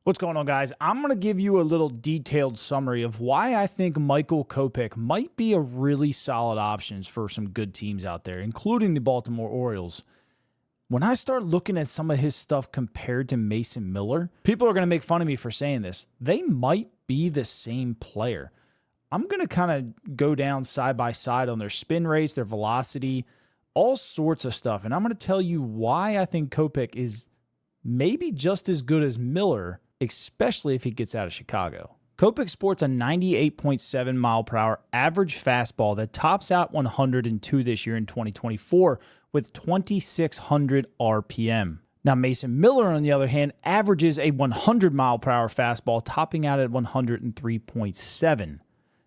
What's going on, guys? I'm going to give you a little detailed summary of why I think Michael Kopech might be a really solid option for some good teams out there, including the Baltimore Orioles. When I start looking at some of his stuff compared to Mason Miller, people are going to make fun of me for saying this. They might be the same player. I'm going to kind of go down side by side on their spin rates, their velocity, all sorts of stuff. And I'm going to tell you why I think Kopech is maybe just as good as Miller, especially if he gets out of Chicago. Kopech sports a 98.7 mile per hour average fastball that tops out 102 this year in 2024 with 2,600 RPM. Now, Mason Miller, on the other hand, averages a 100 mile per hour fastball, topping out at 103.7.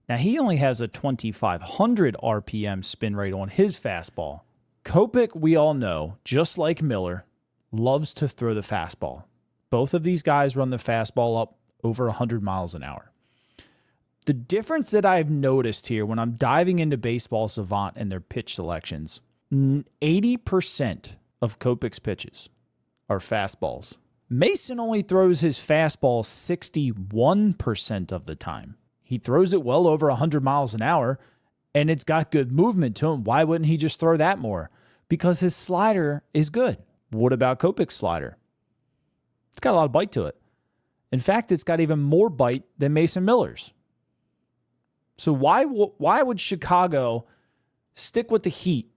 Now, he only has a 2,500 RPM spin rate on his fastball. Kopech, we all know, just like Miller, loves to throw the fastball. Both of these guys run the fastball up over 100 miles an hour. The difference that I've noticed here when I'm diving into Baseball Savant and their pitch selections, 80% of Kopech's pitches are fastballs. Mason only throws his fastball 61% of the time. He throws it well over 100 miles an hour, and it's got good movement to him. Why wouldn't he just throw that more? Because his slider is good. What about Kopech's slider? It's got a lot of bite to it. In fact, it's got even more bite than Mason Miller's. So why would Chicago stick with the heat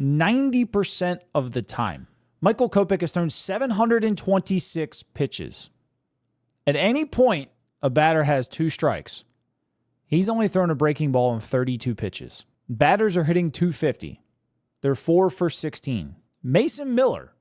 90% of the time? Michael Kopech has thrown 726 pitches. At any point, a batter has 2 strikes. He's only thrown a breaking ball on 32 pitches. Batters are hitting 250. They're 4 for 16. Mason Miller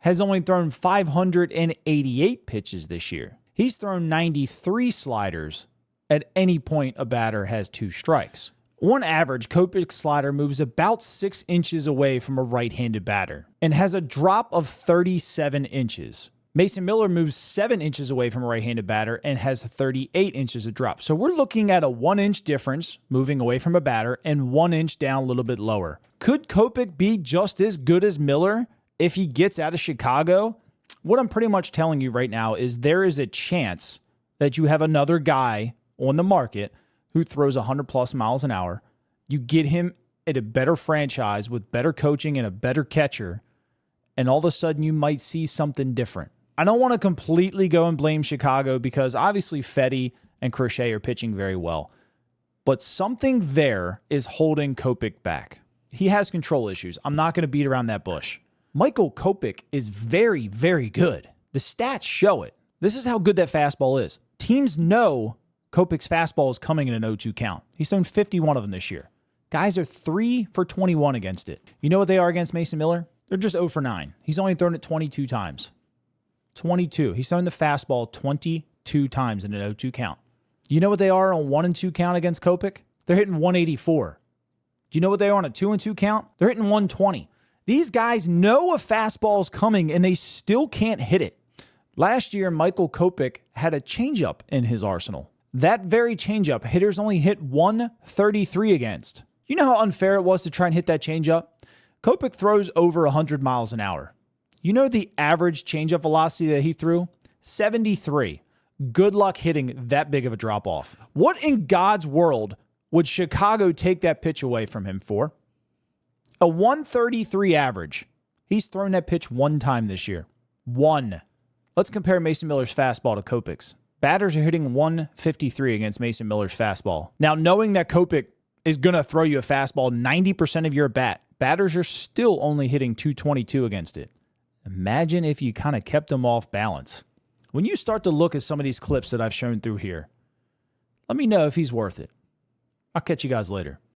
has only thrown 588 pitches this year. He's thrown 93 sliders. At any point, a batter has 2 strikes. On average, Kopech's slider moves about 6 inches away from a right-handed batter and has a drop of 37 inches. Mason Miller moves 7 inches away from a right-handed batter and has 38 inches of drop. So we're looking at a 1-inch difference moving away from a batter and 1 inch down a little bit lower. Could Kopech be just as good as Miller if he gets out of Chicago? What I'm pretty much telling you right now is there is a chance that you have another guy on the market who throws 100+ miles an hour. You get him at a better franchise with better coaching and a better catcher, and all of a sudden you might see something different. I don't want to completely go and blame Chicago because obviously Fetty and Crochet are pitching very well, but something there is holding Kopech back. He has control issues. I'm not going to beat around that bush. Michael Kopech is very, very good. The stats show it. This is how good that fastball is. Teams know Kopech's fastball is coming in an 0-2 count. He's thrown 51 of them this year. Guys are 3 for 21 against it. You know what they are against Mason Miller? They're just 0 for 9. He's only thrown it 22 times. 22. He's thrown the fastball 22 times in an 0-2 count. You know what they are on 1 and 2 count against Kopech? They're hitting 184. Do you know what they are on a 2 and 2 count? They're hitting 120. These guys know a fastball is coming, and they still can't hit it. Last year, Michael Kopech had a changeup in his arsenal. That very changeup, hitters only hit 133 against. You know how unfair it was to try and hit that changeup? Kopech throws over 100 miles an hour. You know the average changeup velocity that he threw? 73. Good luck hitting that big of a drop-off. What in God's world would Chicago take that pitch away from him for? A 133 average. He's thrown that pitch 1 time this year. 1. Let's compare Mason Miller's fastball to Kopech's. Batters are hitting 153 against Mason Miller's fastball. Now, knowing that Kopech is going to throw you a fastball 90% of your at-bat, batters are still only hitting 222 against it. Imagine if you kind of kept them off balance. When you start to look at some of these clips that I've shown through here, let me know if he's worth it. I'll catch you guys later.